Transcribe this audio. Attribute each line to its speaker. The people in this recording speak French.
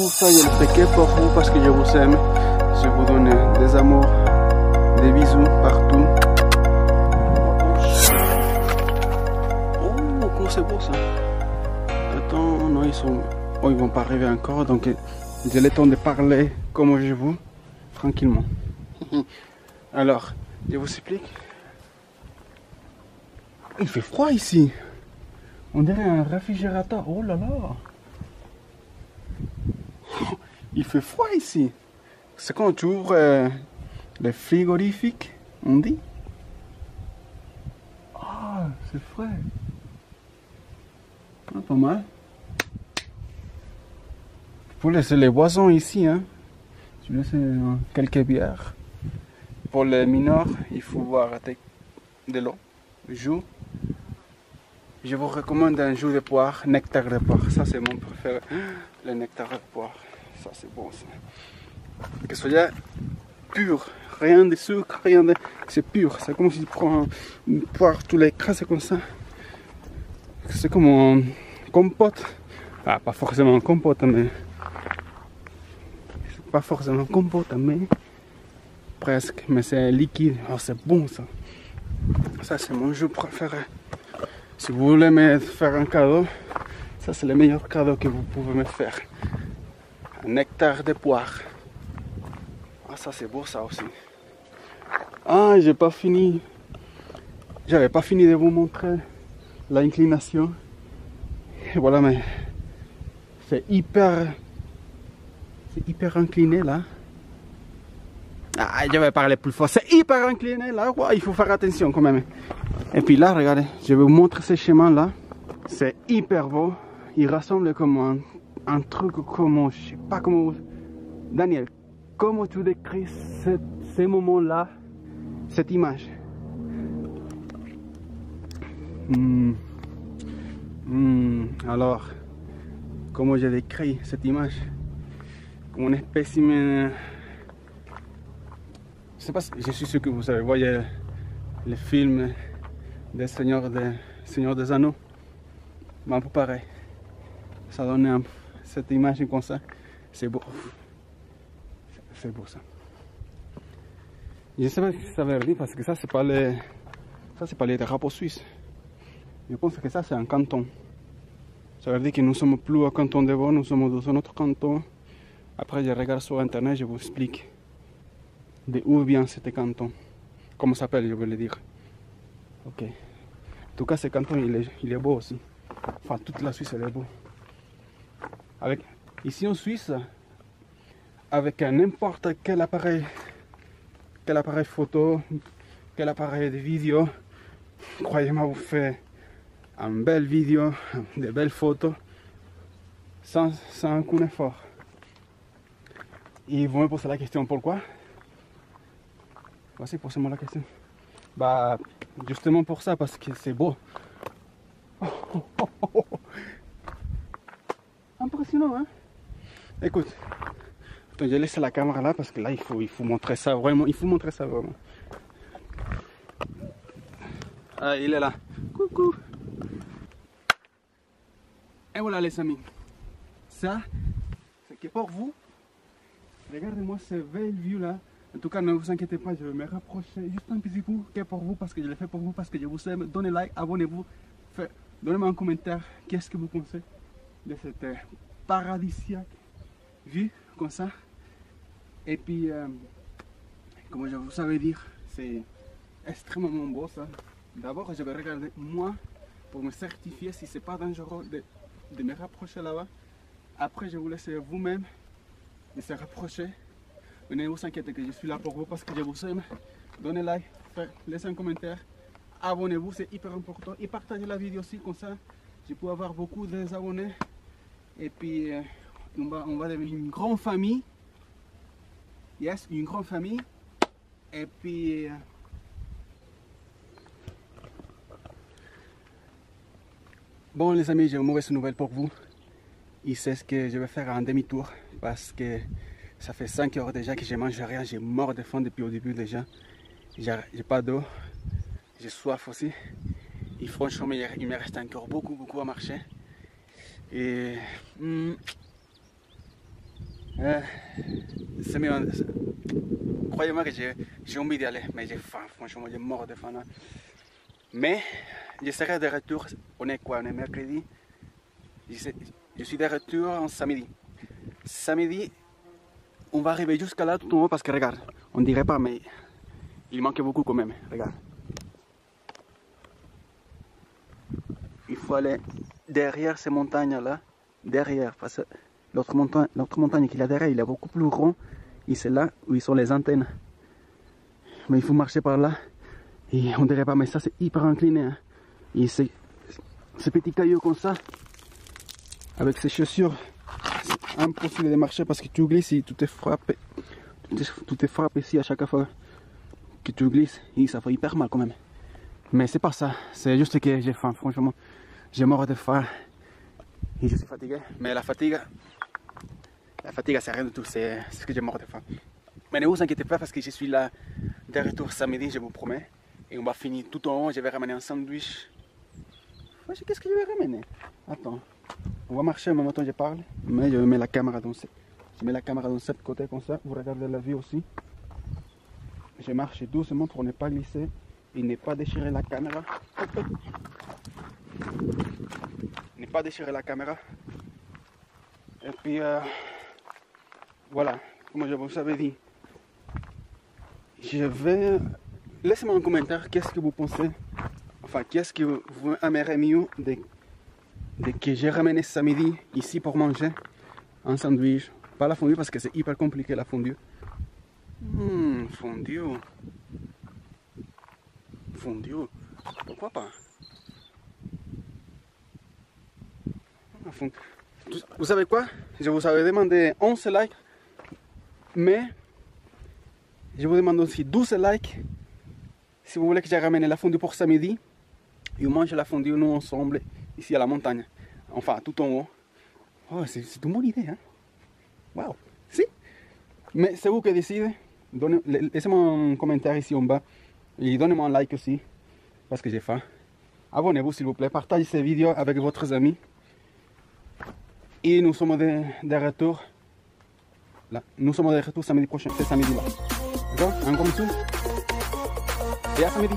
Speaker 1: tout ça, je le fais que pour vous parce que je vous aime. Je vous donne des amours, des bisous partout. Oh, comment c'est beau ça. Attends, non, ils sont... Oh, ils vont pas arriver encore, donc j'ai le temps de parler comme je vous, tranquillement. Alors, je vous explique. Il fait froid ici. On dirait un réfrigérateur. Oh là là. Il fait froid ici. C'est quand tu ouvres le frigorifique, on dit. Ah, c'est frais. Ah, pas mal. Il faut laisser les boissons ici, hein. Tu laisses quelques bières. Pour les mineurs, il faut boire de l'eau, jus. Je vous recommande un jus de poire, nectar de poire. Ça, c'est mon préféré. Le nectar de poire. Ça, c'est bon, ça. Que ce soit pur. Rien de sucre, rien de... C'est pur. C'est comme si tu prends une poire, tu l'écrases comme ça. C'est comme un compote. Ah, pas forcément un compote, mais... Pas forcément un compote, mais... Presque. Mais c'est liquide. Oh, c'est bon, ça. Ça, c'est mon jus préféré. Si vous voulez me faire un cadeau, ça c'est le meilleur cadeau que vous pouvez me faire. Un nectar de poire. Ah, ça c'est beau ça aussi. Ah, j'ai pas fini. J'avais pas fini de vous montrer l'inclination. Et voilà, mais c'est hyper incliné là. Ah, je vais parler plus fort. C'est hyper incliné là. Ouais, il faut faire attention quand même. Et puis là, regardez, je vais vous montrer ce chemin là. C'est hyper beau. Il ressemble comme un truc comme, je sais pas comment... Daniel, comment tu décris ces moments-là, cette image? Alors, comment je décris cette image? Comme un spécimen... Je sais pas, je suis sûr que vous avez voyé le film des Seigneurs des Anneaux. Mais un peu pareil. Ça donne cette image comme ça. C'est beau. C'est beau ça. Je ne sais pas ce que ça veut dire parce que ça c'est pas les drapeaux suisses. Je pense que ça c'est un canton. Ça veut dire que nous sommes plus au canton de Vaud, nous sommes dans un autre canton. Après je regarde sur internet, je vous explique de où vient ce canton. Comment ça s'appelle, je veux le dire. Ok. En tout cas, ce canton il est beau aussi. Enfin, toute la Suisse elle est beau. Ici en Suisse, avec n'importe quel appareil photo, quel appareil de vidéo, croyez-moi, vous faites une belle vidéo, de belles photos, sans aucun effort. Et vous me posez la question pourquoi? Voici, posez-moi la question. Bah, justement pour ça, parce que c'est beau. Impressionnant, hein? Écoute, attends, je laisse la caméra là parce que là, il faut montrer ça vraiment. Il faut montrer ça vraiment. Ah, il est là. Coucou. Et voilà, les amis. Ça, c'est que pour vous. Regardez-moi ce belle vue là. En tout cas, ne vous inquiétez pas, je vais me rapprocher juste un petit peu que pour vous, parce que je le fais pour vous, parce que je vous aime. Donnez like, abonnez-vous, donnez-moi un commentaire. Qu'est-ce que vous pensez de cette paradisiaque vue comme ça? Et puis, comme je vous savais dire, c'est extrêmement beau ça. D'abord, je vais regarder moi pour me certifier si c'est pas dangereux de me rapprocher là-bas. Après, je vous laisse vous-même de se rapprocher. Ne vous inquiétez que je suis là pour vous parce que je vous aime. Donnez like, laissez un commentaire, abonnez-vous, c'est hyper important. Et partagez la vidéo aussi, comme ça je peux avoir beaucoup d'abonnés. Et puis on va devenir une grande famille. Yes, une grande famille. Et puis bon les amis, j'ai une mauvaise nouvelle pour vous. Il sait ce que je vais faire un demi-tour parce que ça fait 5 heures déjà que je mange rien, j'ai mort de faim depuis au début déjà. J'ai pas d'eau, j'ai soif aussi. Et franchement, il me reste encore beaucoup à marcher. Et C'est mieux. Croyez-moi que j'ai envie d'y aller, mais j'ai faim, franchement, j'ai mort de faim. Mais je serai de retour, on est quoi? On est mercredi. Je suis de retour en samedi. Samedi, on va arriver jusqu'à là tout en haut parce que regarde, on dirait pas, mais il manque beaucoup quand même, regarde. Il faut aller derrière ces montagnes-là, derrière, parce que l'autre montagne qu'il y a derrière, il est beaucoup plus rond, et c'est là où ils sont les antennes. Mais il faut marcher par là, et on dirait pas, mais ça c'est hyper incliné, hein. Et ces petits cailloux comme ça, avec ces chaussures, c'est impossible de marcher parce que tu glisses et tu te frappes ici à chaque fois que tu glisses, et ça fait hyper mal quand même. Mais c'est pas ça, c'est juste que j'ai faim, franchement, j'ai mort de faim et je suis fatigué. Mais la fatigue c'est rien du tout, c'est ce que j'ai mort de faim. Mais ne vous inquiétez pas parce que je suis là de retour samedi, je vous promets. Et on va finir tout en haut, je vais ramener un sandwich. Qu'est-ce que je vais ramener? Attends, on va marcher en même temps que je parle, mais je mets la caméra dans cette côté comme ça, vous regardez la vue aussi. Je marche doucement pour ne pas glisser et ne pas déchirer la caméra. Ne pas déchirer la caméra. Et puis voilà, comme je vous avais dit, je vais... Laissez-moi un commentaire, qu'est-ce que vous pensez, enfin qu'est-ce que vous aimeriez mieux de que j'ai ramené samedi ici pour manger un sandwich, pas la fondue parce que c'est hyper compliqué la fondue. Fondue, pourquoi pas? Vous savez quoi? Je vous avais demandé 11 likes, mais je vous demande aussi 12 likes si vous voulez que j'ai ramené la fondue pour samedi et on mange la fondue nous ensemble ici à la montagne, enfin tout en haut. Oh, c'est une bonne idée, hein? Waouh, si? Mais c'est vous qui décidez. Laissez-moi un commentaire ici en bas et donnez-moi un like aussi parce que j'ai faim. Abonnez-vous s'il vous plaît, partagez ces vidéos avec votre amis. Et nous sommes de retour là. Nous sommes de retour samedi prochain, c'est samedi là. D'accord? Un gros bisou. Et à samedi.